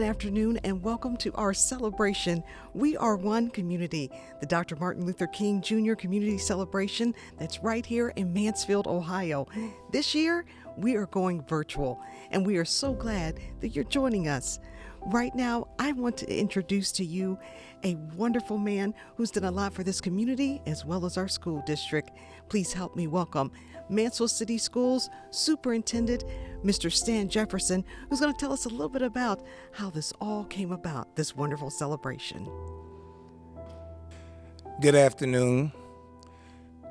afternoon and welcome to our celebration. We are one community, the Dr. Martin Luther King Jr. Community Celebration that's right here in Mansfield, Ohio. This year, we are going virtual and we are so glad that you're joining us. Right now, I want to introduce to you a wonderful man who's done a lot for this community as well as our school district. Please help me welcome Mansfield City Schools Superintendent, Mr. Stan Jefferson, who's going to tell us a little bit about how this all came about, this wonderful celebration. Good afternoon.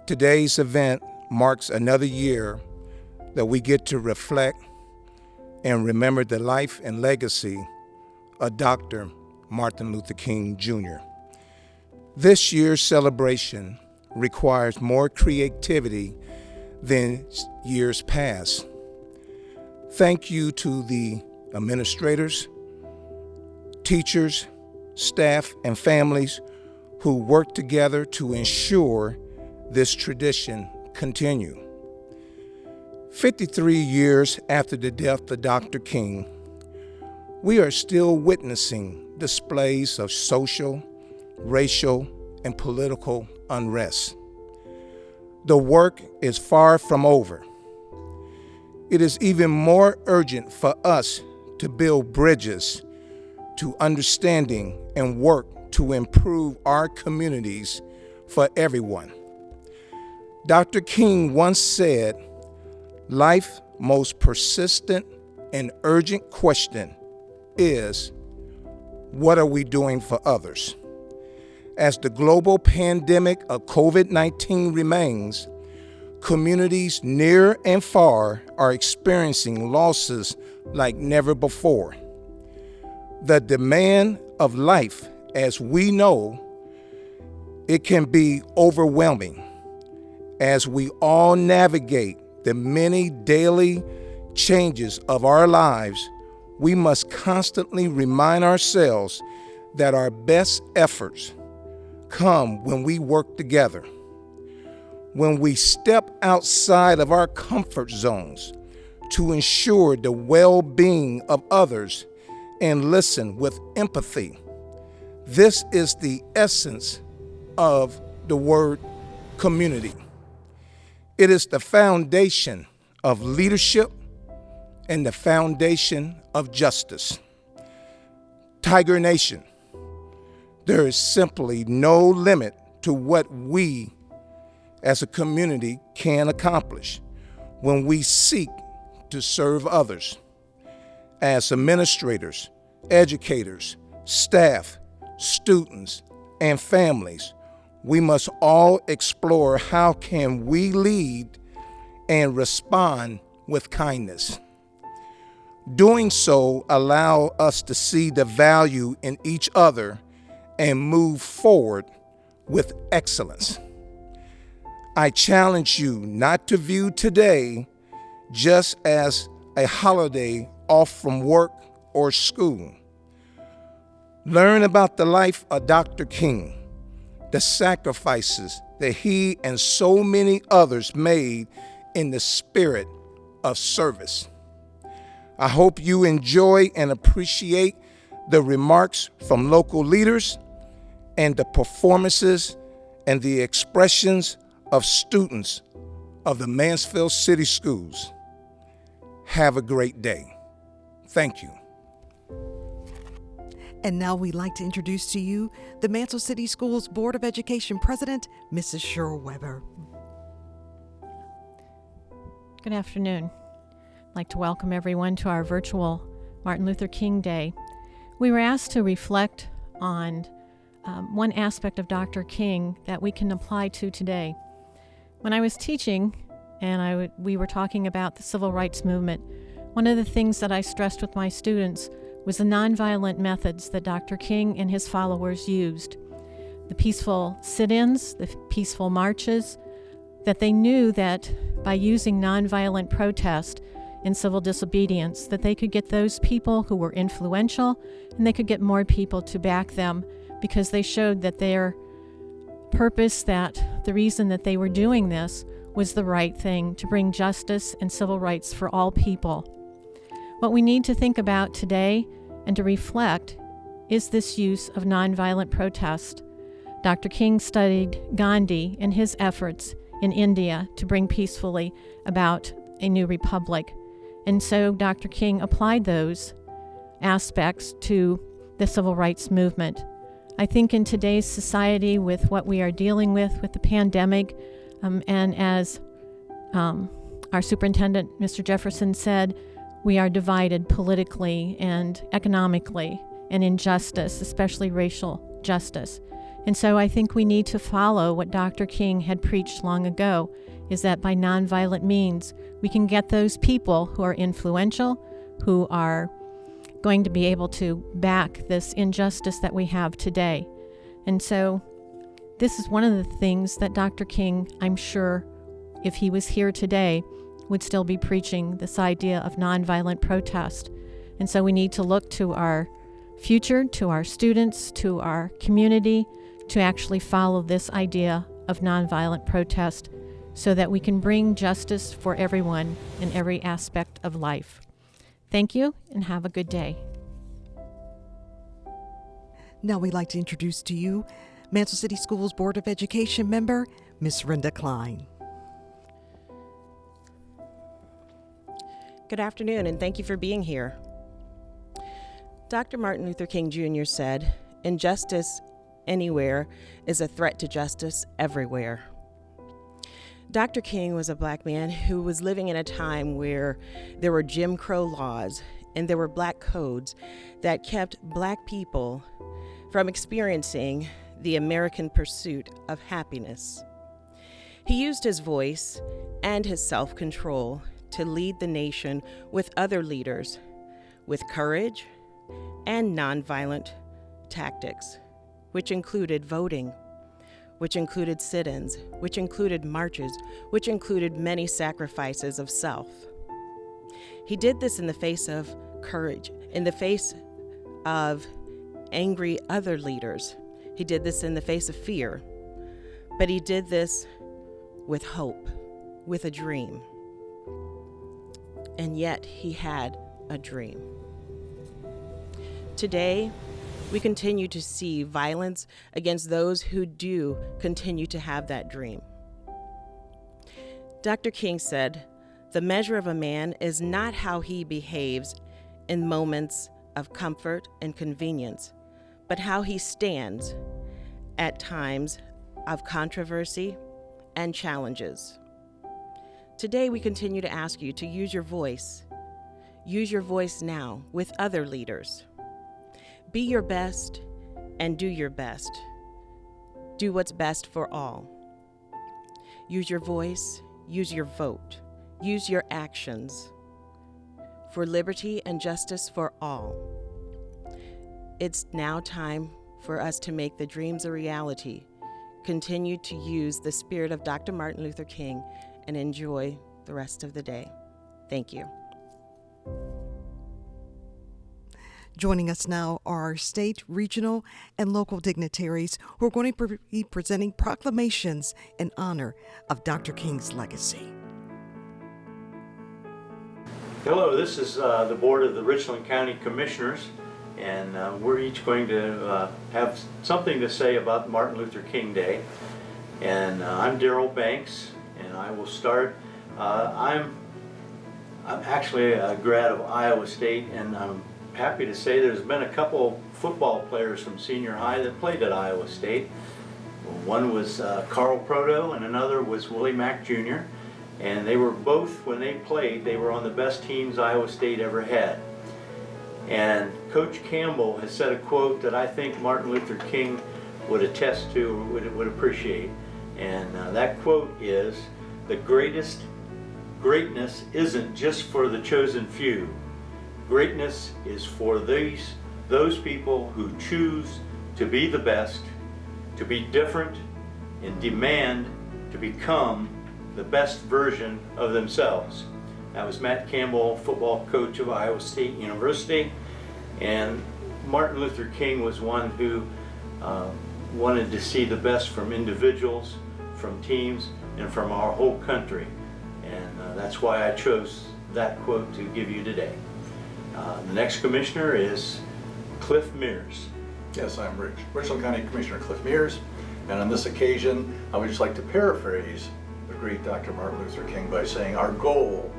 Today's event marks another year that we get to reflect and remember the life and legacy of Dr. Martin Luther King Jr. This year's celebration requires more creativity than years past. Thank you to the administrators, teachers, staff, and families who work together to ensure this tradition continue. 53 years after the death of Dr. King, we are still witnessing displays of social, racial, and political unrest. The work is far from over. It is even more urgent for us to build bridges to understanding and work to improve our communities for everyone. Dr. King once said, "Life's most persistent and urgent question is, what are we doing for others?" As the global pandemic of COVID-19 remains, communities near and far are experiencing losses like never before. The demand of life, as we know, it can be overwhelming. As we all navigate the many daily changes of our lives, we must constantly remind ourselves that our best efforts come when we work together, when we step outside of our comfort zones to ensure the well-being of others and listen with empathy. This is the essence of the word community. It is the foundation of leadership and the foundation of justice. Tiger Nation, there is simply no limit to what we as a community can accomplish when we seek to serve others. As administrators, educators, staff, students, and families, we must all explore how can we lead and respond with kindness. Doing so allow us to see the value in each other and move forward with excellence. I challenge you not to view today just as a holiday off from work or school. Learn about the life of Dr. King, the sacrifices that he and so many others made in the spirit of service. I hope you enjoy and appreciate the remarks from local leaders and the performances and the expressions of students of the Mansfield City Schools. Have a great day. Thank you. And now we'd like to introduce to you the Mansfield City Schools Board of Education President, Mrs. Cheryl Weber. Good afternoon. I'd like to welcome everyone to our virtual Martin Luther King Day. We were asked to reflect on one aspect of Dr. King that we can apply to today. When I was teaching and we were talking about the civil rights movement, one of the things that I stressed with my students was the nonviolent methods that Dr. King and his followers used. The peaceful sit-ins, the peaceful marches, that they knew that by using nonviolent protest and civil disobedience, that they could get those people who were influential and they could get more people to back them because they showed that their purpose, that the reason that they were doing this was the right thing, to bring justice and civil rights for all people. What we need to think about today and to reflect, is this use of nonviolent protest. Dr. King studied Gandhi and his efforts in India to bring peacefully about a new republic. And so Dr. King applied those aspects to the civil rights movement. I think in today's society, with what we are dealing with the pandemic, and as our superintendent, Mr. Jefferson, said, we are divided politically and economically, and in justice, especially racial justice. And so I think we need to follow what Dr. King had preached long ago, is that by nonviolent means, we can get those people who are influential, who are going to be able to back this injustice that we have today. And so this is one of the things that Dr. King, I'm sure, if he was here today, would still be preaching, this idea of nonviolent protest. And so we need to look to our future, to our students, to our community, to actually follow this idea of nonviolent protest so that we can bring justice for everyone in every aspect of life. Thank you, and have a good day. Now we'd like to introduce to you Mansfield City Schools Board of Education member, Ms. Renda Klein. Good afternoon, and thank you for being here. Dr. Martin Luther King Jr. said, "Injustice anywhere is a threat to justice everywhere." Dr. King was a black man who was living in a time where there were Jim Crow laws and there were black codes that kept black people from experiencing the American pursuit of happiness. He used his voice and his self-control to lead the nation with other leaders, with courage and nonviolent tactics, which included voting, which included sit-ins, which included marches, which included many sacrifices of self. He did this in the face of courage, in the face of angry other leaders. He did this in the face of fear, but he did this with hope, with a dream. And yet he had a dream. Today, we continue to see violence against those who do continue to have that dream. Dr. King said, "The measure of a man is not how he behaves in moments of comfort and convenience, but how he stands at times of controversy and challenges." Today, we continue to ask you to use your voice. Use your voice now with other leaders. Be your best and do your best. Do what's best for all. Use your voice, use your vote, use your actions for liberty and justice for all. It's now time for us to make the dreams a reality. Continue to use the spirit of Dr. Martin Luther King and enjoy the rest of the day. Thank you. Joining us now are state, regional, and local dignitaries who are going to be presenting proclamations in honor of Dr. King's legacy. Hello, this is the board of the Richland County Commissioners, and we're each going to have something to say about Martin Luther King Day. And I'm Darrell Banks, and I will start. I'm actually a grad of Iowa State, and I'm happy to say there's been a couple football players from senior high that played at Iowa State. One was Carl Proto, and another was Willie Mack Jr. And they were both, when they played, they were on the best teams Iowa State ever had. And Coach Campbell has said a quote that I think Martin Luther King would attest to, or would appreciate. And that quote is, "The greatness isn't just for the chosen few. Greatness is for those people who choose to be the best, to be different, and demand to become the best version of themselves." That was Matt Campbell, football coach of Iowa State University. And Martin Luther King was one who wanted to see the best from individuals, from teams, and from our whole country. And that's why I chose that quote to give you today. The next commissioner is Cliff Mears. Yes, I'm Richland County Commissioner Cliff Mears, and on this occasion, I would just like to paraphrase the great Dr. Martin Luther King by saying our goal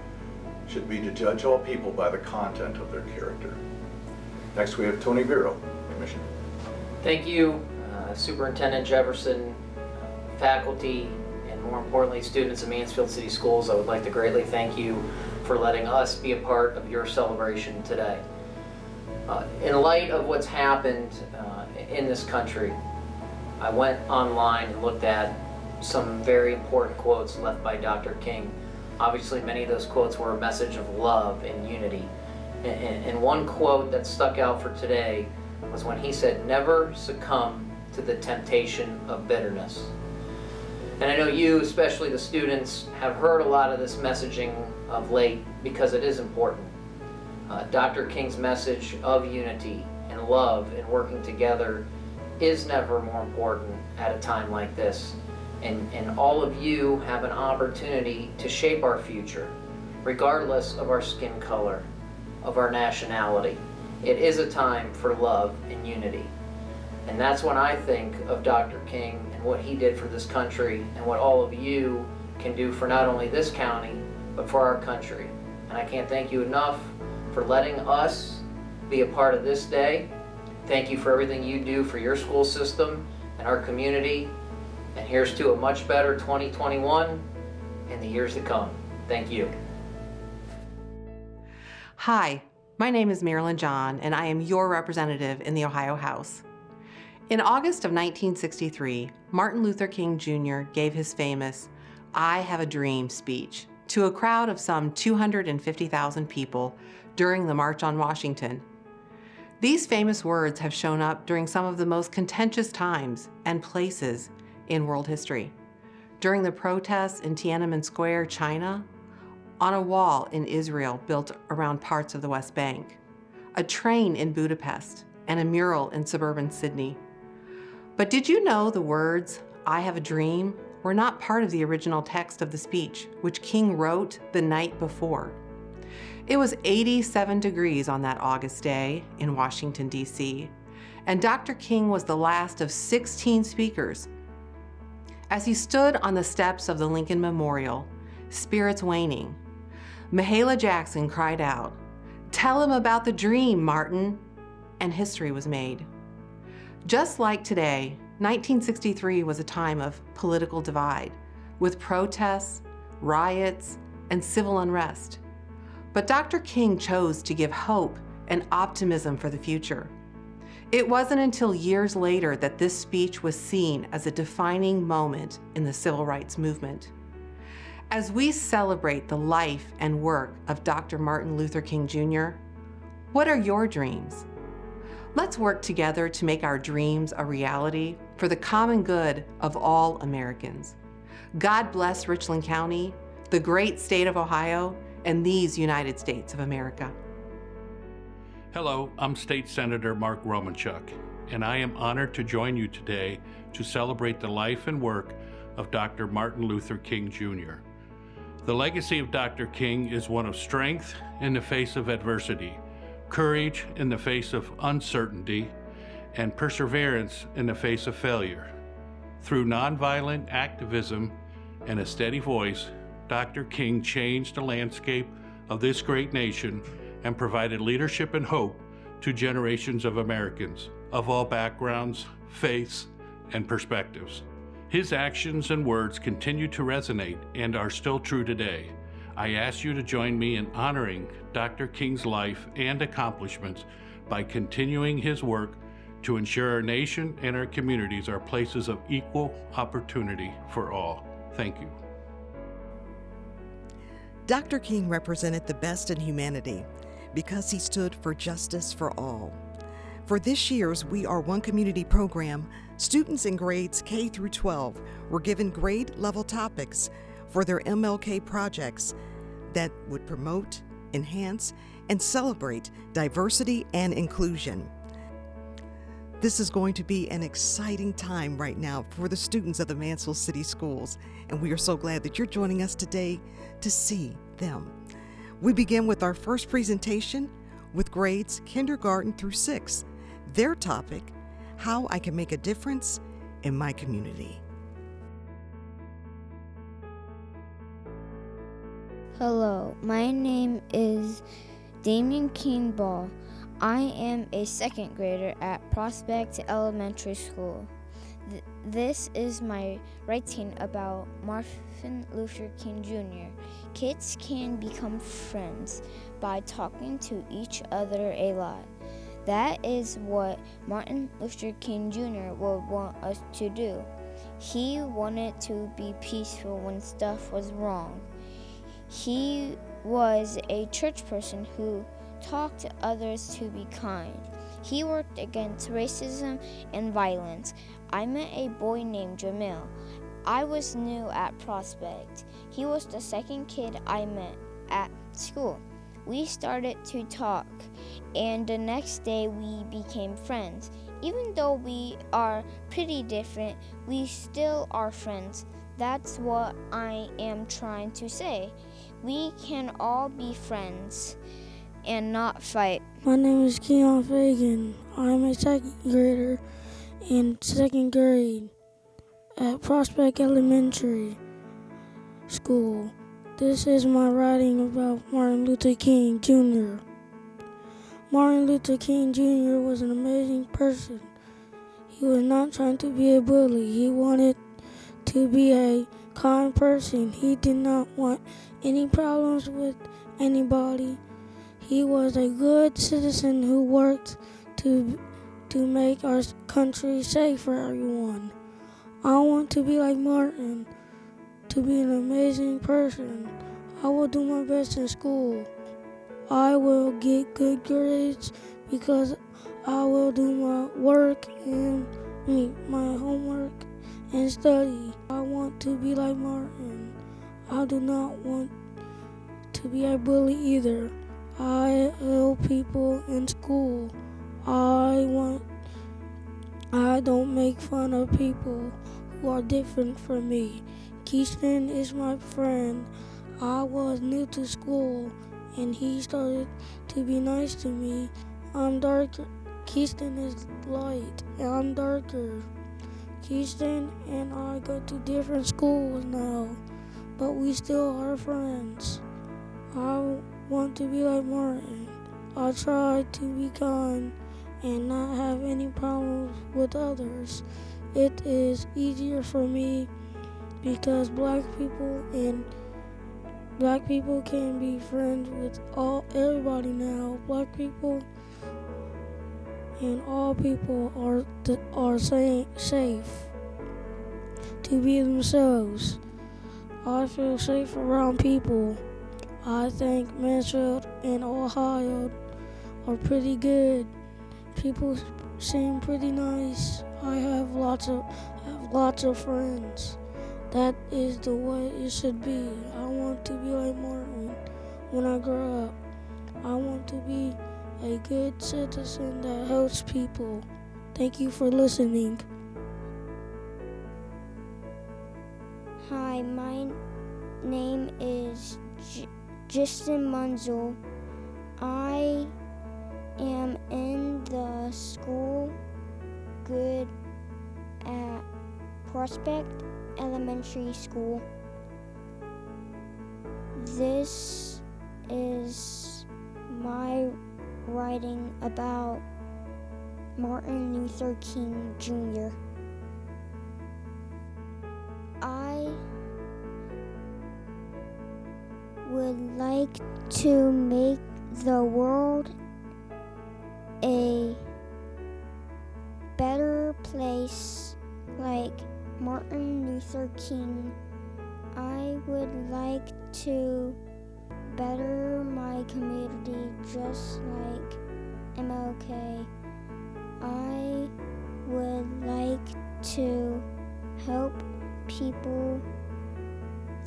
should be to judge all people by the content of their character. Next, we have Tony Vero, Commissioner. Thank you, Superintendent Jefferson, faculty, and more importantly, students of Mansfield City Schools. I would like to greatly thank you for letting us be a part of your celebration today. In light of what's happened in this country, I went online and looked at some very important quotes left by Dr. King. Obviously, many of those quotes were a message of love and unity. And one quote that stuck out for today was when he said, "Never succumb to the temptation of bitterness." And I know you, especially the students, have heard a lot of this messaging of late because it is important. Dr. King's message of unity and love and working together is never more important at a time like this. And all of you have an opportunity to shape our future, regardless of our skin color, of our nationality. It is a time for love and unity. And that's when I think of Dr. King and what he did for this country and what all of you can do for not only this county, but for our country. And I can't thank you enough for letting us be a part of this day. Thank you for everything you do for your school system and our community. And here's to a much better 2021 and the years to come. Thank you. Hi, my name is Marilyn John, and I am your representative in the Ohio House. In August of 1963, Martin Luther King Jr. gave his famous "I Have a Dream" speech to a crowd of some 250,000 people during the March on Washington. These famous words have shown up during some of the most contentious times and places in world history. During the protests in Tiananmen Square, China, on a wall in Israel built around parts of the West Bank, a train in Budapest, and a mural in suburban Sydney. But did you know the words, "I have a dream," were not part of the original text of the speech, which King wrote the night before? It was 87 degrees on that August day in Washington, D.C., and Dr. King was the last of 16 speakers. As he stood on the steps of the Lincoln Memorial, spirits waning, Mahalia Jackson cried out, "Tell him about the dream, Martin," and history was made. Just like today, 1963 was a time of political divide, with protests, riots, and civil unrest. But Dr. King chose to give hope and optimism for the future. It wasn't until years later that this speech was seen as a defining moment in the civil rights movement. As we celebrate the life and work of Dr. Martin Luther King Jr., what are your dreams? Let's work together to make our dreams a reality for the common good of all Americans. God bless Richland County, the great state of Ohio, and these United States of America. Hello, I'm State Senator Mark Romanchuk, and I am honored to join you today to celebrate the life and work of Dr. Martin Luther King Jr. The legacy of Dr. King is one of strength in the face of adversity, courage in the face of uncertainty, and perseverance in the face of failure. Through nonviolent activism and a steady voice, Dr. King changed the landscape of this great nation and provided leadership and hope to generations of Americans of all backgrounds, faiths, and perspectives. His actions and words continue to resonate and are still true today. I ask you to join me in honoring Dr. King's life and accomplishments by continuing his work to ensure our nation and our communities are places of equal opportunity for all. Thank you. Dr. King represented the best in humanity because he stood for justice for all. For this year's We Are One Community program, students in grades K through 12 were given grade-level topics for their MLK projects that would promote, enhance, and celebrate diversity and inclusion. This is going to be an exciting time right now for the students of the Mansfield City Schools, and we are so glad that you're joining us today to see them. We begin with our first presentation with grades kindergarten through 6. Their topic, how I can make a difference in my community. Hello, my name is Damien Keenball. I am a second grader at Prospect Elementary School. This is my writing about Martin Luther King Jr. Kids can become friends by talking to each other a lot. That is what Martin Luther King Jr. would want us to do. He wanted to be peaceful when stuff was wrong. He was a church person who taught others to be kind. He worked against racism and violence. I met a boy named Jamil. I was new at Prospect. He was the second kid I met at school. We started to talk, and the next day we became friends. Even though we are pretty different, we still are friends. That's what I am trying to say. We can all be friends and not fight. My name is Keon Fagan. I'm a second grader in second grade at Prospect Elementary School. This is my writing about Martin Luther King Jr. Martin Luther King Jr. was an amazing person. He was not trying to be a bully. He wanted to be a kind person. He did not want any problems with anybody. He was a good citizen who worked to make our country safe for everyone. I want to be like Martin, to be an amazing person. I will do my best in school. I will get good grades because I will do my work and my homework and study. I want to be like Martin. I do not want to be a bully either. I help people in school. I don't make fun of people who are different from me. Keiston is my friend. I was new to school and he started to be nice to me. I'm darker. Keiston is light and I'm darker. Keiston and I go to different schools now, but we still are friends. I want to be like Martin. I try to be kind and not have any problems with others. It is easier for me because black people can be friends with everybody now. Black people and all people are safe to be themselves. I feel safe around people. I think Mansfield and Ohio are pretty good. People seem pretty nice. I have lots of friends. That is the way it should be. I want to be like Martin when I grow up. I want to be a good citizen that helps people. Thank you for listening. Hi, my name is Justin Munzel. I am in the school good at Prospect Elementary School. This is my writing about Martin Luther King Jr. I would like to make the world a better place like Martin Luther King. I would like to better my community just like MLK. I would like to help people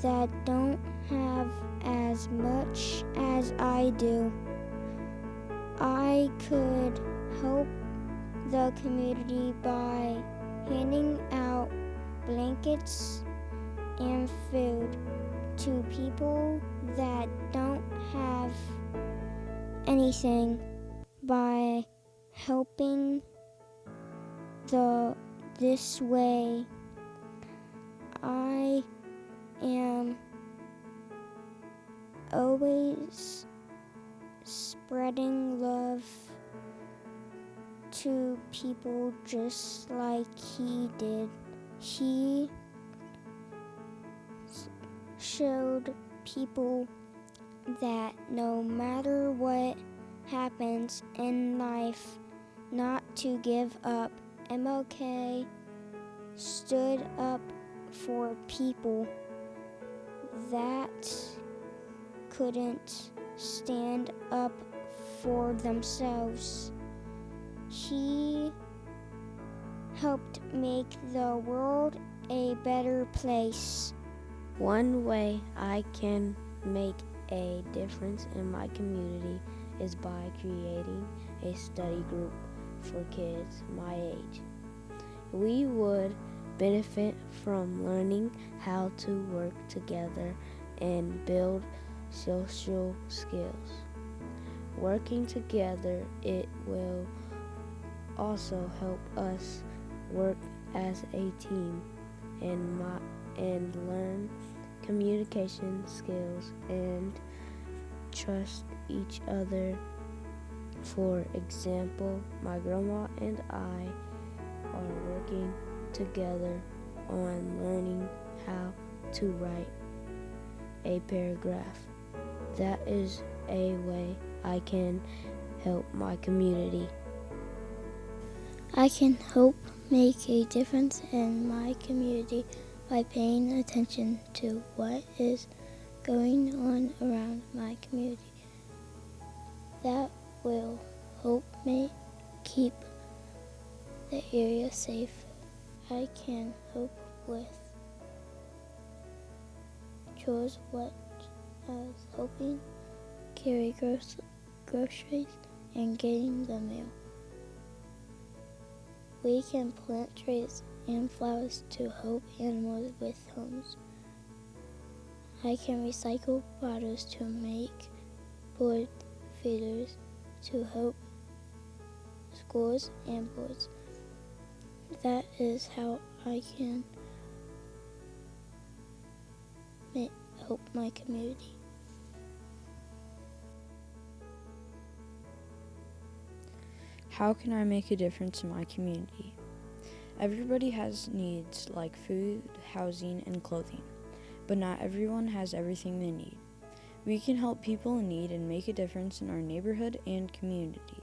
that don't have as much as I do. I could help the community by handing out blankets and food to people that don't have anything, by helping this way. I am always spreading love to people just like he did. He showed people that no matter what happens in life, not to give up. MLK stood up for people that couldn't stand up for themselves. He helped make the world a better place. One way I can make a difference in my community is by creating a study group for kids my age. We would benefit from learning how to work together and build social skills. Working together, it will also help us work as a team and learn communication skills and trust each other. For example, my grandma and I are working together on learning how to write a paragraph. That is a way I can help my community. I can help make a difference in my community by paying attention to what is going on around my community. That will help me keep the area safe. I can help with chores such as helping carry groceries and getting the mail. We can plant trees and flowers to help animals with homes. I can recycle bottles to make board feeders to help schools and boards. That is how I can help my community. How can I make a difference in my community? Everybody has needs like food, housing, and clothing, but not everyone has everything they need. We can help people in need and make a difference in our neighborhood and community.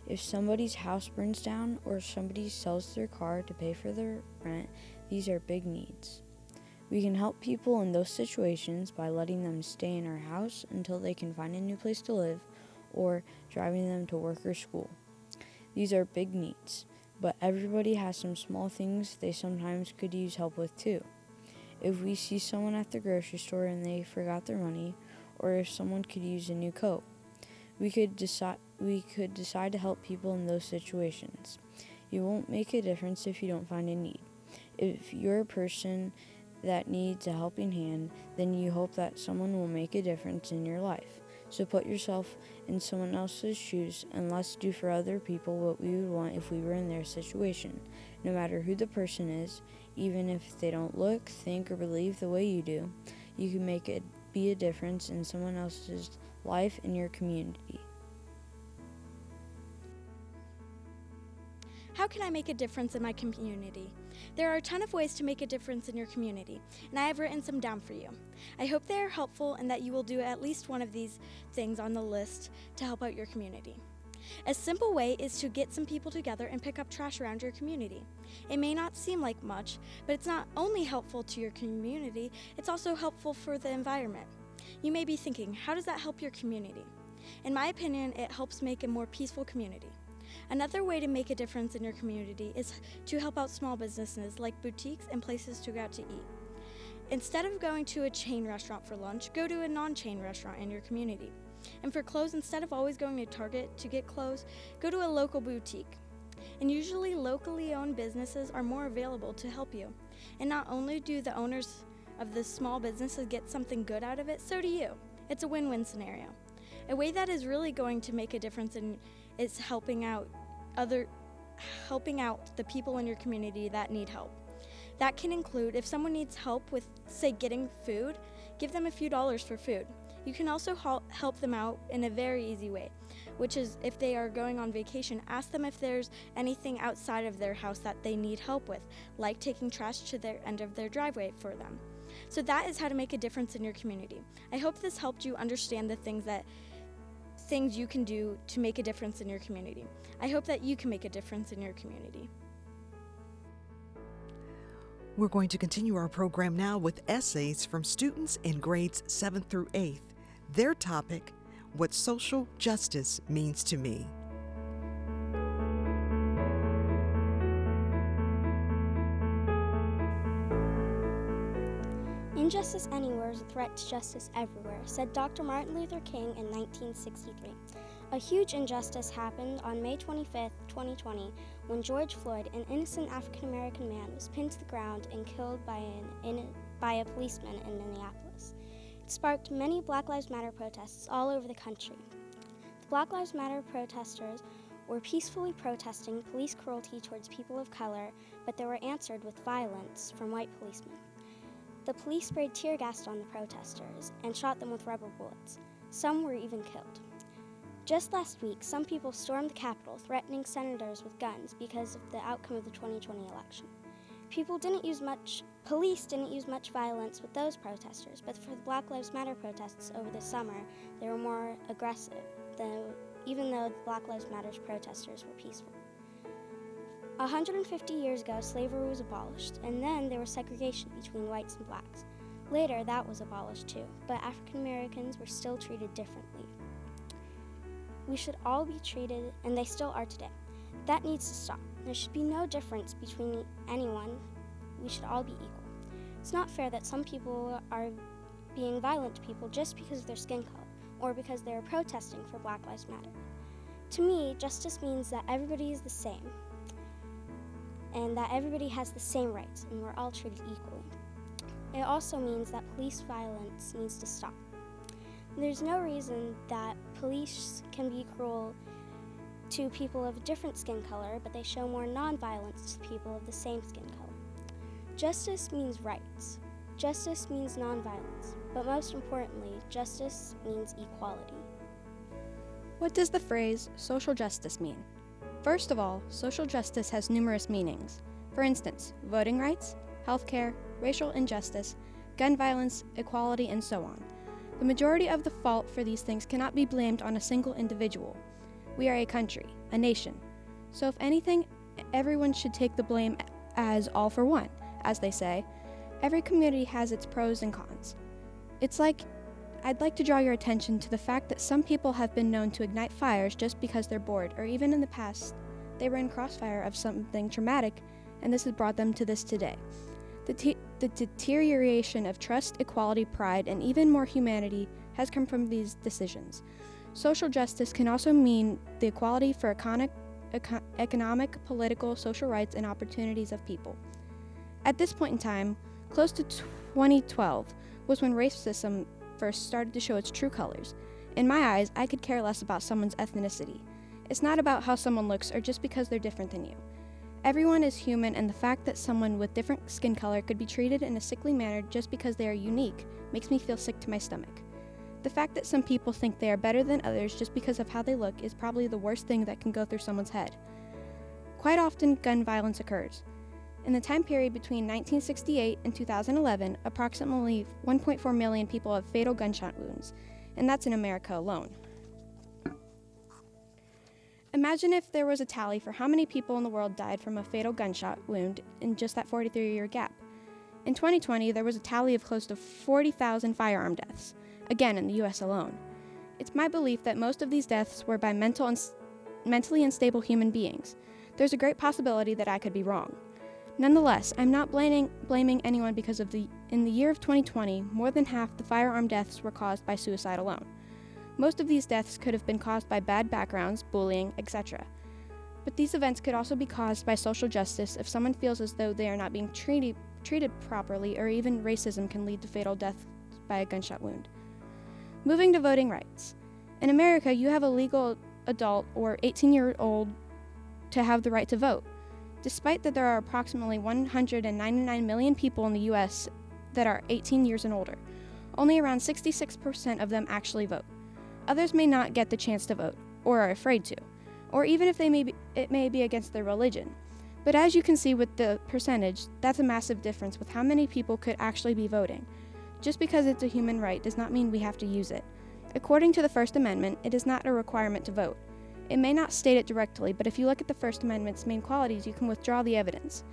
If somebody's house burns down or somebody sells their car to pay for their rent, these are big needs. We can help people in those situations by letting them stay in our house until they can find a new place to live or driving them to work or school. These are big needs, but everybody has some small things they sometimes could use help with too. If we see someone at the grocery store and they forgot their money, or if someone could use a new coat, we could decide to help people in those situations. You won't make a difference if you don't find a need. If you're a person that needs a helping hand, then you hope that someone will make a difference in your life. So put yourself in someone else's shoes and let's do for other people what we would want if we were in their situation. No matter who the person is, even if they don't look, think, or believe the way you do, you can be a difference in someone else's life in your community. How can I make a difference in my community? There are a ton of ways to make a difference in your community, and I have written some down for you. I hope they are helpful and that you will do at least one of these things on the list to help out your community. A simple way is to get some people together and pick up trash around your community. It may not seem like much, but it's not only helpful to your community, it's also helpful for the environment. You may be thinking, how does that help your community? In my opinion, it helps make a more peaceful community. Another way to make a difference in your community is to help out small businesses like boutiques and places to go out to eat. Instead of going to a chain restaurant for lunch, go to a non-chain restaurant in your community. And for clothes, instead of always going to Target to get clothes, go to a local boutique. And usually locally owned businesses are more available to help you. And not only do the owners of the small businesses get something good out of it, so do you. It's a win-win scenario. A way that is really going to make a difference is helping out other helping out the people in your community that need help. That can include if someone needs help with, say, getting food, give them a few dollars for food. You can also help them out in a very easy way, which is if they are going on vacation, ask them if there's anything outside of their house that they need help with, like taking trash to their end of their driveway for them. So that is how to make a difference in your community. I hope this helped you understand the things you can do to make a difference in your community. I hope that you can make a difference in your community. We're going to continue our program now with essays from students in grades 7th through 8th. Their topic, What Social Justice Means to Me. Injustice anywhere is a threat to justice everywhere, said Dr. Martin Luther King in 1963. A huge injustice happened on May 25, 2020, when George Floyd, an innocent African-American man, was pinned to the ground and killed by a policeman in Minneapolis. It sparked many Black Lives Matter protests all over the country. The Black Lives Matter protesters were peacefully protesting police cruelty towards people of color, but they were answered with violence from white policemen. The police sprayed tear gas on the protesters and shot them with rubber bullets. Some were even killed. Just last week, some people stormed the Capitol, threatening senators with guns because of the outcome of the 2020 election. Police didn't use much violence with those protesters, but for the Black Lives Matter protests over the summer, they were more aggressive, even though the Black Lives Matter protesters were peaceful. 150 years ago, slavery was abolished, and then there was segregation between whites and blacks. Later, that was abolished too, but African Americans were still treated differently. We should all be treated, and they still are today. That needs to stop. There should be no difference between anyone. We should all be equal. It's not fair that some people are being violent to people just because of their skin color, or because they are protesting for Black Lives Matter. To me, justice means that everybody is the same, and that everybody has the same rights, and we're all treated equally. It also means that police violence needs to stop. There's no reason that police can be cruel to people of a different skin color, but they show more nonviolence to people of the same skin color. Justice means rights. Justice means nonviolence. But most importantly, justice means equality. What does the phrase social justice mean? First of all, social justice has numerous meanings. For instance, voting rights, healthcare, racial injustice, gun violence, equality, and so on. The majority of the fault for these things cannot be blamed on a single individual. We are a country, a nation. So if anything, everyone should take the blame as all for one, as they say. Every community has its pros and cons. I'd like to draw your attention to the fact that some people have been known to ignite fires just because they're bored, or even in the past, they were in crossfire of something traumatic, and this has brought them to this today. The deterioration of trust, equality, pride, and even more humanity has come from these decisions. Social justice can also mean the equality for economic, political, social rights, and opportunities of people. At this point in time, close to 2012 was when racism first started to show its true colors. In my eyes, I could care less about someone's ethnicity. It's not about how someone looks or just because they're different than you. Everyone is human, and the fact that someone with different skin color could be treated in a sickly manner just because they are unique makes me feel sick to my stomach. The fact that some people think they are better than others just because of how they look is probably the worst thing that can go through someone's head. Quite often, gun violence occurs. In the time period between 1968 and 2011, approximately 1.4 million people have fatal gunshot wounds, and that's in America alone. Imagine if there was a tally for how many people in the world died from a fatal gunshot wound in just that 43-year gap. In 2020, there was a tally of close to 40,000 firearm deaths, again in the U.S. alone. It's my belief that most of these deaths were by mentally unstable human beings. There's a great possibility that I could be wrong. Nonetheless, I'm not blaming anyone because in the year of 2020, more than half the firearm deaths were caused by suicide alone. Most of these deaths could have been caused by bad backgrounds, bullying, etc. But these events could also be caused by social justice if someone feels as though they are not being treated properly, or even racism can lead to fatal death by a gunshot wound. Moving to voting rights. In America, you have a legal adult or 18-year-old to have the right to vote. Despite that there are approximately 199 million people in the U.S. that are 18 years and older, only around 66% of them actually vote. Others may not get the chance to vote, or are afraid to, or even if it may be against their religion. But as you can see with the percentage, that's a massive difference with how many people could actually be voting. Just because it's a human right does not mean we have to use it. According to the First Amendment, it is not a requirement to vote. It may not state it directly, but if you look at the First Amendment's main qualities, you can withdraw the evidence.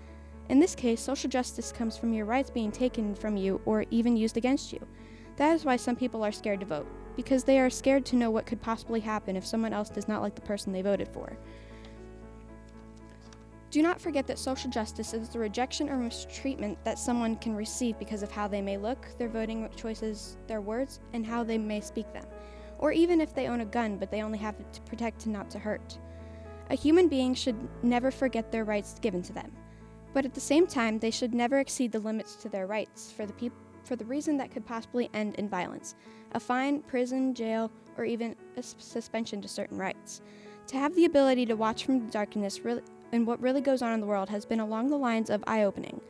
In this case, social justice comes from your rights being taken from you or even used against you. That is why some people are scared to vote, because they are scared to know what could possibly happen if someone else does not like the person they voted for. Do not forget that social justice is the rejection or mistreatment that someone can receive because of how they may look, their voting choices, their words, and how they may speak them. Or even if they own a gun, but they only have it to protect and not to hurt. A human being should never forget their rights given to them. But at the same time, they should never exceed the limits to their rights for the reason that could possibly end in violence, a fine, prison, jail, or even a suspension to certain rights. To have the ability to watch from the darkness and what really goes on in the world has been along the lines of eye-opening.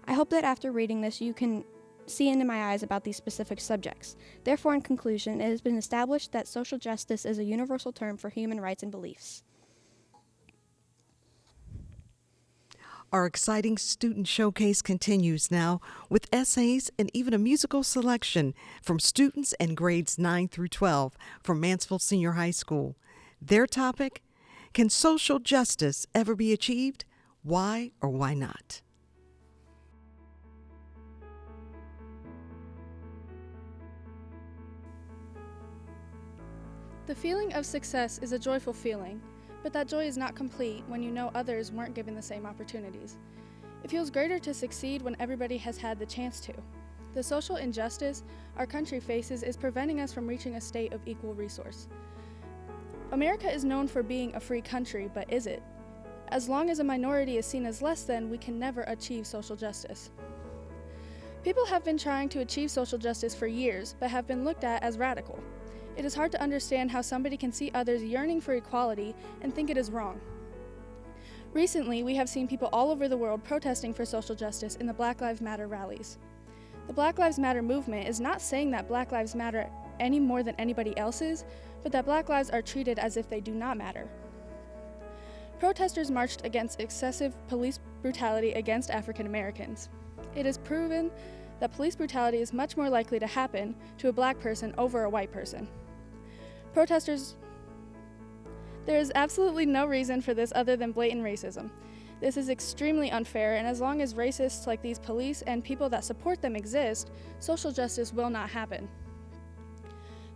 I hope that after reading this, you can see into my eyes about these specific subjects. Therefore, in conclusion, it has been established that social justice is a universal term for human rights and beliefs. Our exciting student showcase continues now with essays and even a musical selection from students in grades 9 through 12 from Mansfield Senior High School. Their topic: can social justice ever be achieved? Why or why not? The feeling of success is a joyful feeling, but that joy is not complete when you know others weren't given the same opportunities. It feels greater to succeed when everybody has had the chance to. The social injustice our country faces is preventing us from reaching a state of equal resource. America is known for being a free country, but is it? As long as a minority is seen as less than, we can never achieve social justice. People have been trying to achieve social justice for years, but have been looked at as radical. It is hard to understand how somebody can see others yearning for equality and think it is wrong. Recently, we have seen people all over the world protesting for social justice in the Black Lives Matter rallies. The Black Lives Matter movement is not saying that Black Lives matter any more than anybody else's, but that Black lives are treated as if they do not matter. Protesters marched against excessive police brutality against African Americans. It is proven that police brutality is much more likely to happen to a Black person over a white person. There is absolutely no reason for this other than blatant racism. This is extremely unfair, and as long as racists like these police and people that support them exist, social justice will not happen.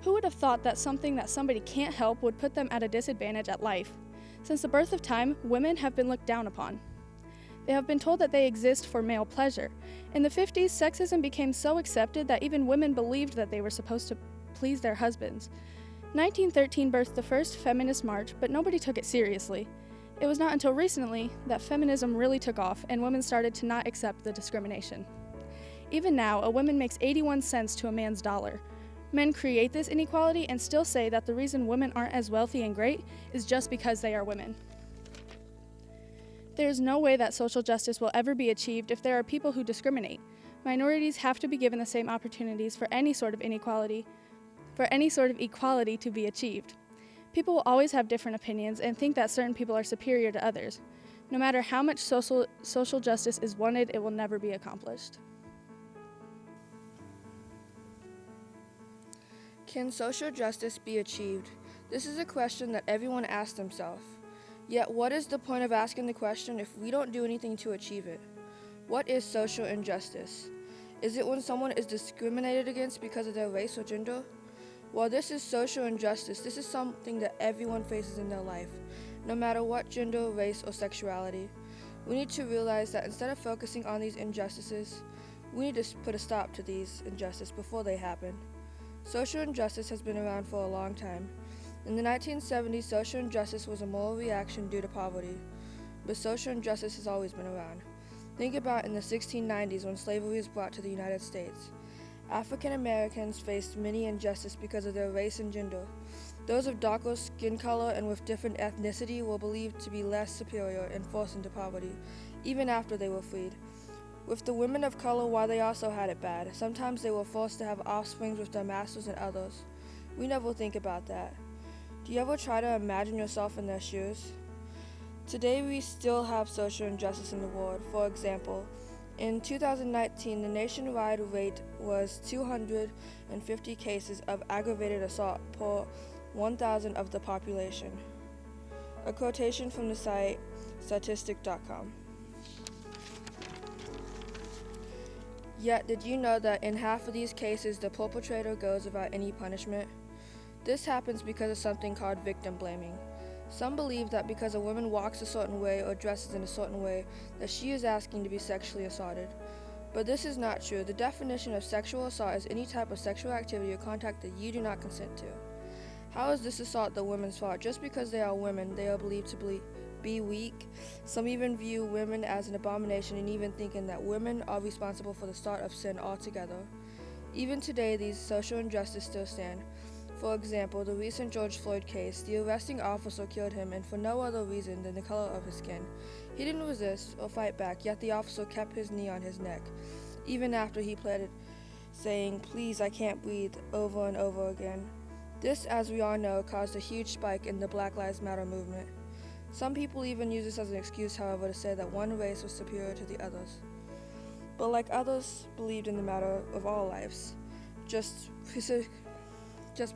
Who would have thought that something that somebody can't help would put them at a disadvantage at life? Since the birth of time, women have been looked down upon. They have been told that they exist for male pleasure. In the 50s, sexism became so accepted that even women believed that they were supposed to please their husbands. 1913 birthed the first feminist march, but nobody took it seriously. It was not until recently that feminism really took off and women started to not accept the discrimination. Even now, a woman makes 81 cents to a man's dollar. Men create this inequality and still say that the reason women aren't as wealthy and great is just because they are women. There is no way that social justice will ever be achieved if there are people who discriminate. Minorities have to be given the same opportunities for any sort of equality to be achieved. People will always have different opinions and think that certain people are superior to others. No matter how much social justice is wanted, it will never be accomplished. Can social justice be achieved? This is a question that everyone asks themselves. Yet what is the point of asking the question if we don't do anything to achieve it? What is social injustice? Is it when someone is discriminated against because of their race or gender? While this is social injustice, this is something that everyone faces in their life, no matter what gender, race, or sexuality. We need to realize that instead of focusing on these injustices, we need to put a stop to these injustices before they happen. Social injustice has been around for a long time. In the 1970s, social injustice was a moral reaction due to poverty, but social injustice has always been around. Think about in the 1690s when slavery was brought to the United States. African Americans faced many injustices because of their race and gender. Those of darker skin color and with different ethnicity were believed to be less superior and forced into poverty, even after they were freed. With the women of color, while they also had it bad, sometimes they were forced to have offspring with their masters and others. We never think about that. Do you ever try to imagine yourself in their shoes? Today we still have social injustice in the world. For example, in 2019, the nationwide rate was 250 cases of aggravated assault per 1,000 of the population. A quotation from the site statistic.com. Yet, did you know that in half of these cases, the perpetrator goes without any punishment? This happens because of something called victim blaming. Some believe that because a woman walks a certain way or dresses in a certain way, that she is asking to be sexually assaulted. But this is not true. The definition of sexual assault is any type of sexual activity or contact that you do not consent to. How is this assault the women's fault? Just because they are women, they are believed to be weak. Some even view women as an abomination and even thinking that women are responsible for the start of sin altogether. Even today, these social injustices still stand. For example, the recent George Floyd case, the arresting officer killed him and for no other reason than the color of his skin. He didn't resist or fight back, yet the officer kept his knee on his neck, even after he pleaded, saying, "Please, I can't breathe," over and over again. This, as we all know, caused a huge spike in the Black Lives Matter movement. Some people even use this as an excuse, however, to say that one race was superior to the others. But like others believed in the matter of all lives, just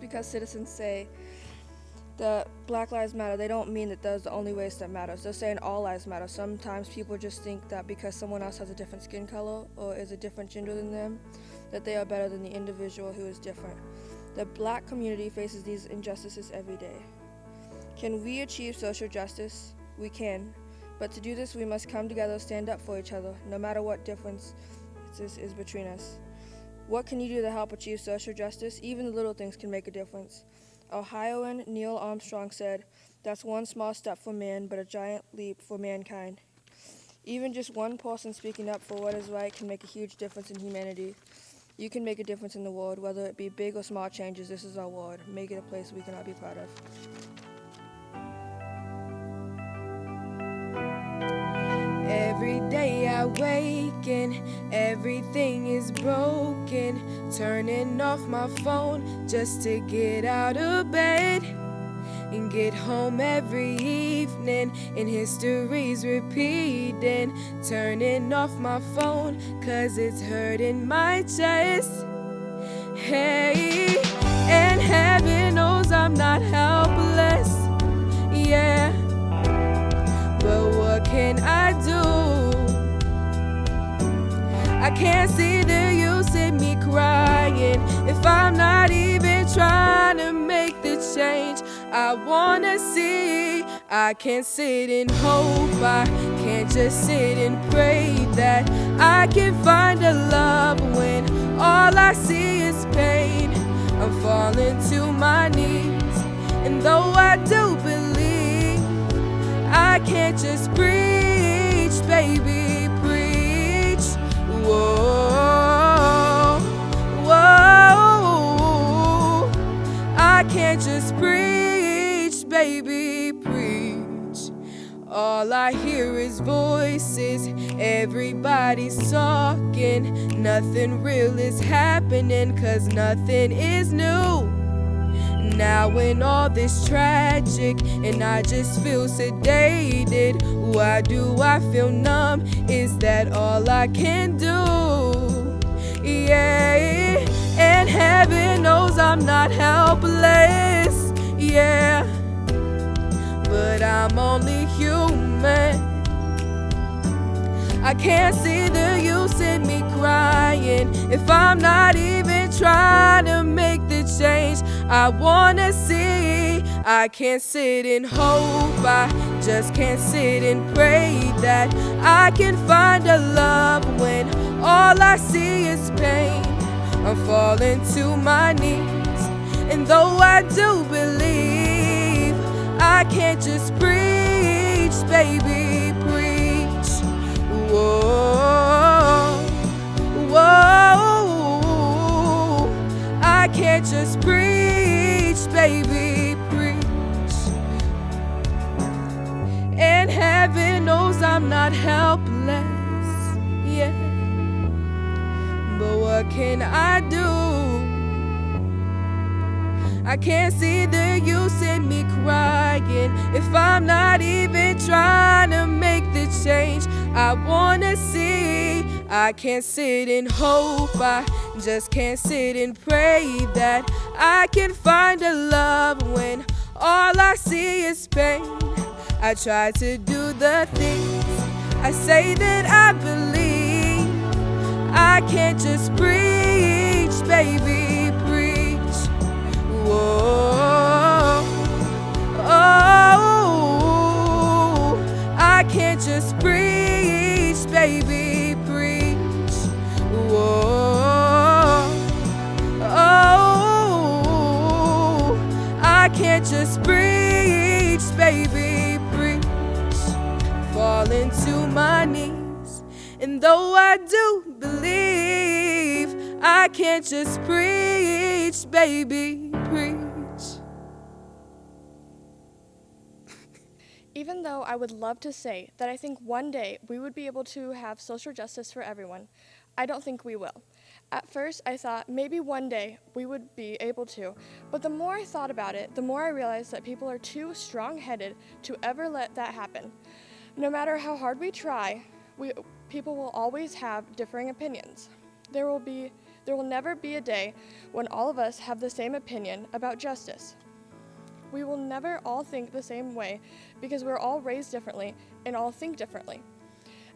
because citizens say that Black Lives Matter, they don't mean that those are the only race that matters. They're saying all lives matter. Sometimes people just think that because someone else has a different skin color or is a different gender than them, that they are better than the individual who is different. The Black community faces these injustices every day. Can we achieve social justice? We can. But to do this, we must come together, stand up for each other, no matter what difference is between us. What can you do to help achieve social justice? Even the little things can make a difference. Ohioan Neil Armstrong said, "That's one small step for man, but a giant leap for mankind." Even just one person speaking up for what is right can make a huge difference in humanity. You can make a difference in the world, whether it be big or small changes. This is our world. Make it a place we can all be proud of. Every day I wake and everything is broken. Turning off my phone just to get out of bed and get home every evening and history's repeating. Turning off my phone 'cause it's hurting my chest. Hey, and heaven knows I'm not helpless. Yeah. But what can I do? I can't see the use in me crying if I'm not even trying to make the change I wanna see. I can't sit and hope, I can't just sit and pray that I can find a love when all I see is pain. I'm falling to my knees, and though I do believe, I can't just preach, baby, preach. Whoa, whoa. I can't just preach, baby, preach. All I hear is voices, everybody's talking. Nothing real is happening 'cause nothing is new. Now when all this tragic and I just feel sedated, why do I feel numb? Is that all I can do? Yeah, and heaven knows I'm not helpless. Yeah, but I'm only human. I can't see the use in me crying if I'm not even trying to make the change I wanna see. I can't sit and hope, I just can't sit and pray that I can find a love when all I see is pain. I'm falling to my knees, and though I do believe, I can't just preach, baby, preach. Whoa, whoa, I can't just preach, baby, less, yeah. But what can I do? I can't see the use in me crying if I'm not even trying to make the change I wanna see. I can't sit and hope, I just can't sit and pray that I can find a love when all I see is pain. I try to do the things I say that I believe. I can't just preach, baby, preach. Whoa, oh, I can't just preach, baby, preach. Whoa, oh, I can't just preach, baby, preach. Falling to my knees, and though I do believe, I can't just preach, baby, preach. Even though I would love to say that I think one day we would be able to have social justice for everyone, I don't think we will. At first, I thought maybe one day we would be able to, but the more I thought about it, the more I realized that people are too strong-headed to ever let that happen. No matter how hard we try, people will always have differing opinions. There will never be a day when all of us have the same opinion about justice. We will never all think the same way because we're all raised differently and all think differently.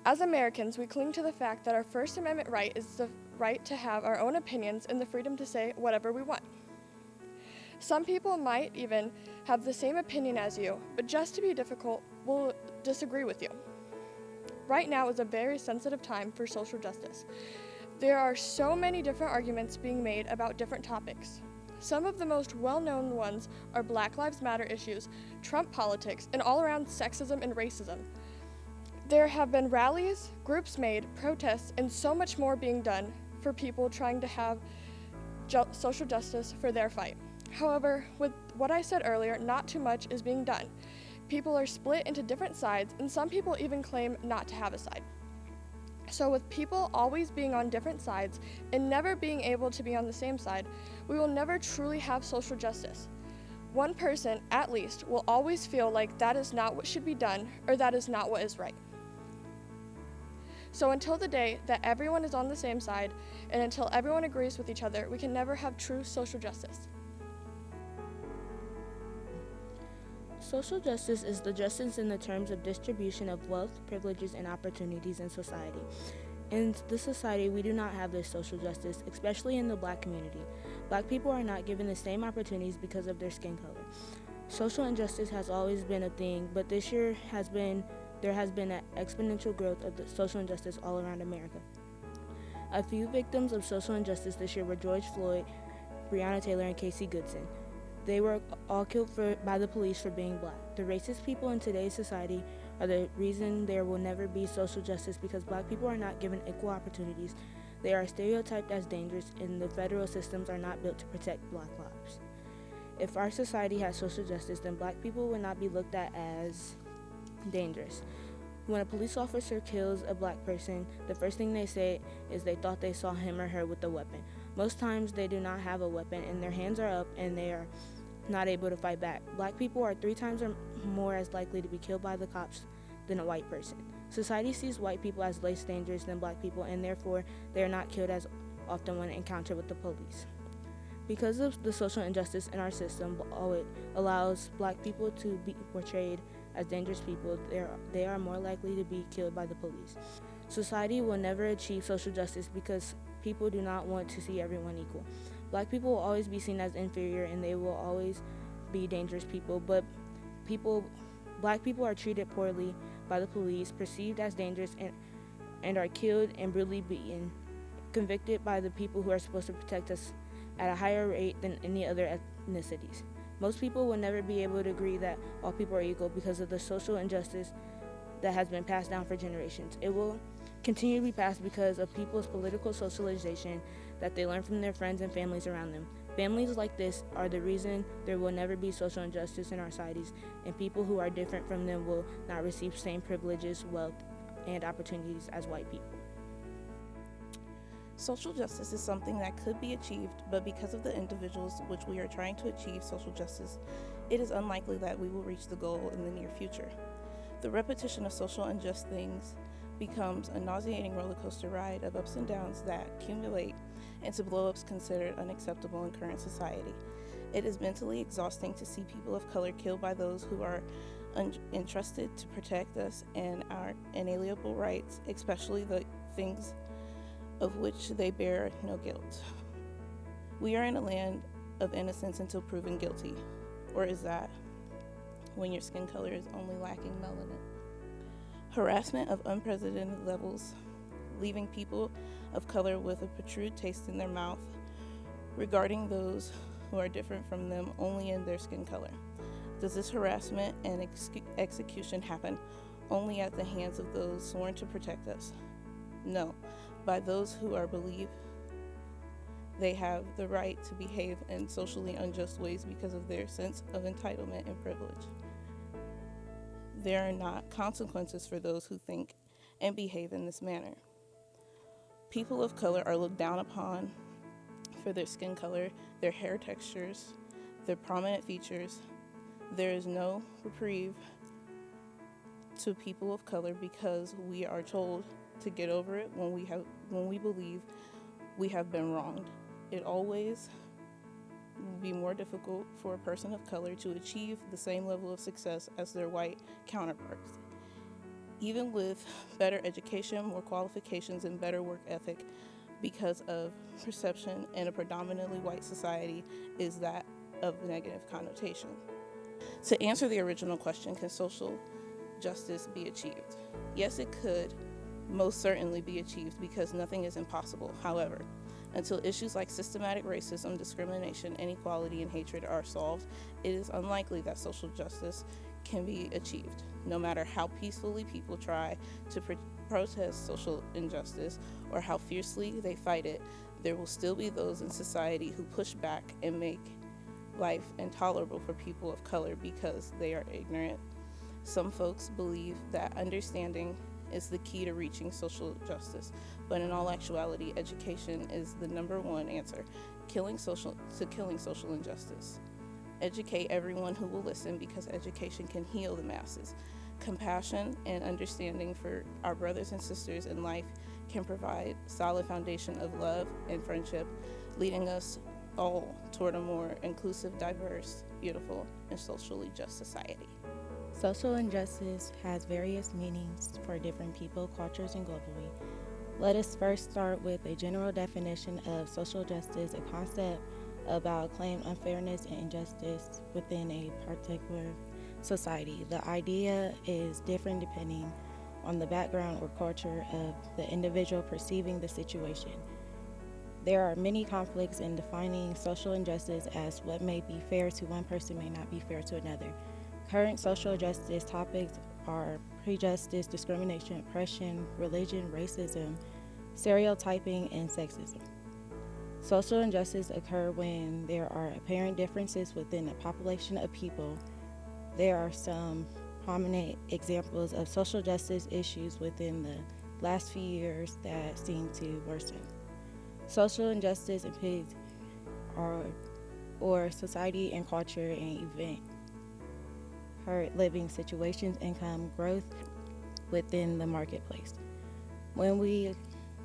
As Americans, we cling to the fact that our First Amendment right is the right to have our own opinions and the freedom to say whatever we want. Some people might even have the same opinion as you, but just to be difficult, will disagree with you. Right now is a very sensitive time for social justice. There are so many different arguments being made about different topics. Some of the most well-known ones are Black Lives Matter issues, Trump politics, and all-around sexism and racism. There have been rallies, groups made, protests, and so much more being done for people trying to have social justice for their fight. However, with what I said earlier, not too much is being done. People are split into different sides, and some people even claim not to have a side. So with people always being on different sides and never being able to be on the same side, we will never truly have social justice. One person, at least, will always feel like that is not what should be done or that is not what is right. So until the day that everyone is on the same side and until everyone agrees with each other, we can never have true social justice. Social justice is the justice in the terms of distribution of wealth, privileges, and opportunities in society. In this society, we do not have this social justice, especially in the Black community. Black people are not given the same opportunities because of their skin color. Social injustice has always been a thing, but this year there has been an exponential growth of the social injustice all around America. A few victims of social injustice this year were George Floyd, Breonna Taylor, and Casey Goodson. They were all killed by the police for being Black. The racist people in today's society are the reason there will never be social justice because Black people are not given equal opportunities. They are stereotyped as dangerous, and the federal systems are not built to protect Black lives. If our society has social justice, then Black people would not be looked at as dangerous. When a police officer kills a Black person, the first thing they say is they thought they saw him or her with a weapon. Most times they do not have a weapon and their hands are up and they are not able to fight back. Black people are 3 times or more as likely to be killed by the cops than a white person. Society sees white people as less dangerous than Black people, and therefore they are not killed as often when encountered with the police. Because of the social injustice in our system, it allows Black people to be portrayed as dangerous people, they are more likely to be killed by the police. Society will never achieve social justice because people do not want to see everyone equal. Black people will always be seen as inferior and they will always be dangerous people, but Black people are treated poorly by the police, perceived as dangerous, and are killed and brutally beaten, convicted by the people who are supposed to protect us at a higher rate than any other ethnicities. Most people will never be able to agree that all people are equal because of the social injustice that has been passed down for generations. It will continue to be passed because of people's political socialization that they learn from their friends and families around them. Families like this are the reason there will never be social injustice in our societies, and people who are different from them will not receive same privileges, wealth, and opportunities as white people. Social justice is something that could be achieved, but because of the individuals which we are trying to achieve social justice, it is unlikely that we will reach the goal in the near future. The repetition of social unjust things becomes a nauseating roller coaster ride of ups and downs that accumulate into blow-ups considered unacceptable in current society. It is mentally exhausting to see people of color killed by those who are entrusted to protect us and our inalienable rights, especially the things of which they bear no guilt. We are in a land of innocence until proven guilty. Or is that when your skin color is only lacking melanin? Harassment of unprecedented levels, leaving people of color with a protrude taste in their mouth, regarding those who are different from them only in their skin color. Does this harassment and execution happen only at the hands of those sworn to protect us? No, by those who are believe they have the right to behave in socially unjust ways because of their sense of entitlement and privilege. There are not consequences for those who think and behave in this manner. People of color are looked down upon for their skin color, their hair textures, their prominent features. There is no reprieve to people of color because we are told to get over it when we believe we have been wronged. It always will be more difficult for a person of color to achieve the same level of success as their white counterparts. Even with better education, more qualifications, and better work ethic, because of perception in a predominantly white society is that of a negative connotation. To answer the original question, can social justice be achieved? Yes, it could most certainly be achieved because nothing is impossible. However, until issues like systematic racism, discrimination, inequality, and hatred are solved, it is unlikely that social justice can be achieved. No matter how peacefully people try to protest social injustice or how fiercely they fight it, there will still be those in society who push back and make life intolerable for people of color because they are ignorant. Some folks believe that understanding is the key to reaching social justice, but in all actuality, education is the #1 answer to killing social injustice. Educate everyone who will listen because education can heal the masses. Compassion and understanding for our brothers and sisters in life can provide a solid foundation of love and friendship, leading us all toward a more inclusive, diverse, beautiful, and socially just society. Social injustice has various meanings for different people, cultures, and globally. Let us first start with a general definition of social justice, a concept about claimed unfairness and injustice within a particular society. The idea is different depending on the background or culture of the individual perceiving the situation. There are many conflicts in defining social injustice as what may be fair to one person may not be fair to another. Current social justice topics are prejudice, discrimination, oppression, religion, racism, stereotyping, and sexism. Social injustice occur when there are apparent differences within a population of people. There are some prominent examples of social justice issues within the last few years that seem to worsen. Social injustice impedes or society and culture and event hurt living situations, income, growth within the marketplace. When we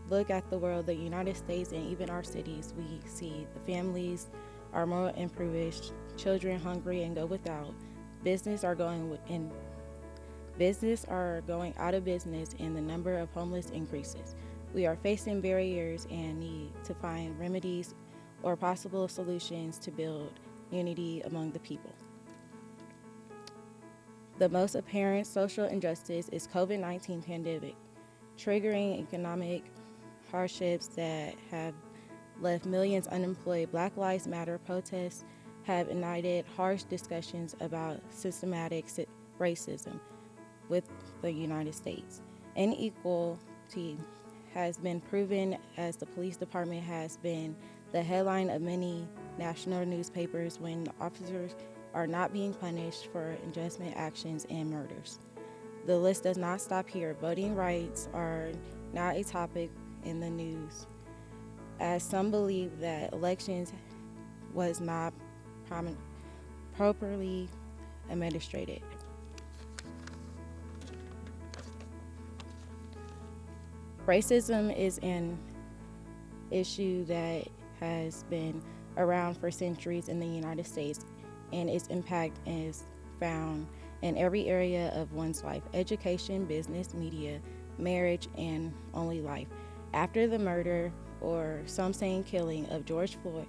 look at the world, the United States, and even our cities, we see the families are more impoverished, children hungry and go without, business are going out of business, and the number of homeless increases. We are facing barriers and need to find remedies or possible solutions to build unity among the people. The most apparent social injustice is COVID-19 pandemic, triggering economic hardships that have left millions unemployed. Black Lives Matter protests have ignited harsh discussions about systematic racism with the United States. Inequality has been proven as the police department has been the headline of many national newspapers when officers are not being punished for unjust actions and murders. The list does not stop here. Voting rights are not a topic in the news, as some believe that elections was not properly administrated. Racism is an issue that has been around for centuries in the United States, and its impact is found in every area of one's life: education, business, media, marriage, and only life. After the murder, or some saying killing, of George Floyd,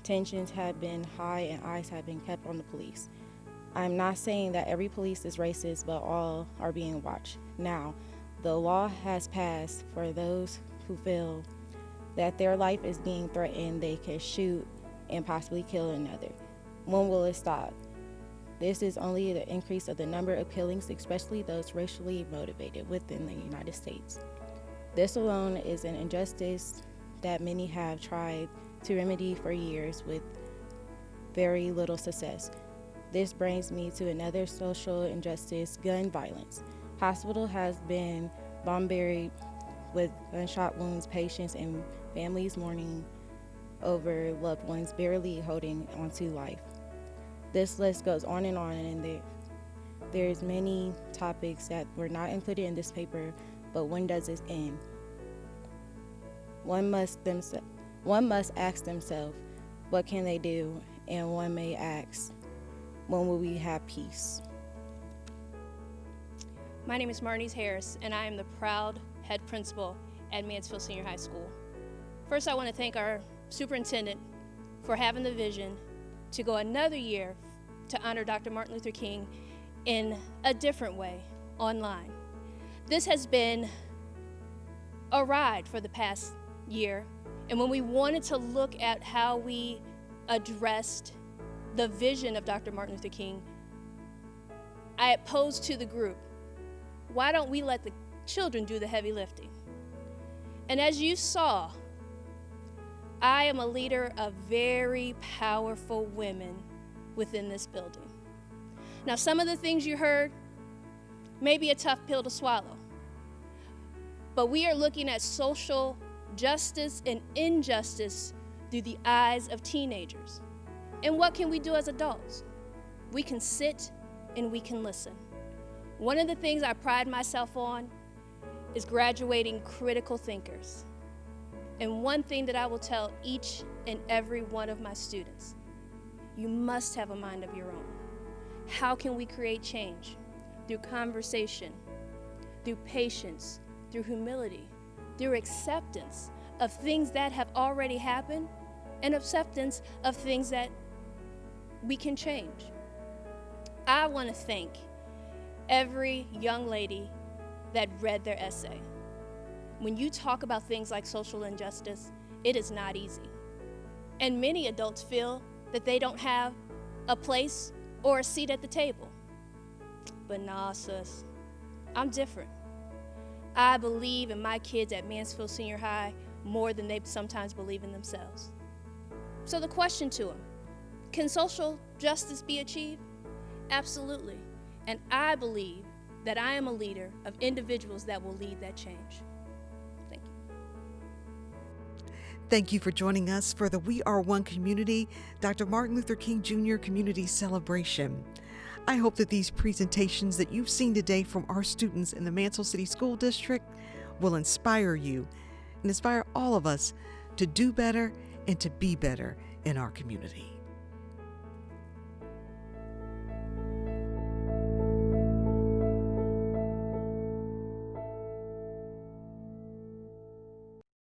tensions have been high and eyes have been kept on the police. I'm not saying that every police is racist, but all are being watched. Now, the law has passed for those who feel that their life is being threatened, they can shoot and possibly kill another. When will it stop? This is only the increase of the number of killings, especially those racially motivated within the United States. This alone is an injustice that many have tried to remedy for years with very little success. This brings me to another social injustice: gun violence. Hospital has been bombarded with gunshot wounds, patients and families mourning over loved ones barely holding onto life. This list goes on, and there's many topics that were not included in this paper, but when does this end? One must ask themselves, what can they do? And one may ask, when will we have peace? My name is Marnice Harris, and I am the proud head principal at Mansfield Senior High School. First, I want to thank our superintendent for having the vision to go another year to honor Dr. Martin Luther King in a different way, online. This has been a ride for the past year, and when we wanted to look at how we addressed the vision of Dr. Martin Luther King, I had posed to the group, why don't we let the children do the heavy lifting? And as you saw, I am a leader of very powerful women within this building. Now, some of the things you heard may be a tough pill to swallow, but we are looking at social justice and injustice through the eyes of teenagers. And what can we do as adults? We can sit and we can listen. One of the things I pride myself on is graduating critical thinkers. And one thing that I will tell each and every one of my students, you must have a mind of your own. How can we create change? Through conversation, through patience, through humility, through acceptance of things that have already happened, and acceptance of things that we can change. I want to thank every young lady that read their essay. When you talk about things like social injustice, it is not easy. And many adults feel that they don't have a place or a seat at the table. But nah, sis, I'm different. I believe in my kids at Mansfield Senior High more than they sometimes believe in themselves. So the question to them, can social justice be achieved? Absolutely. And I believe that I am a leader of individuals that will lead that change. Thank you. Thank you for joining us for the We Are One Community Dr. Martin Luther King Jr. Community Celebration. I hope that these presentations that you've seen today from our students in the Mansfield City School District will inspire you and inspire all of us to do better and to be better in our community.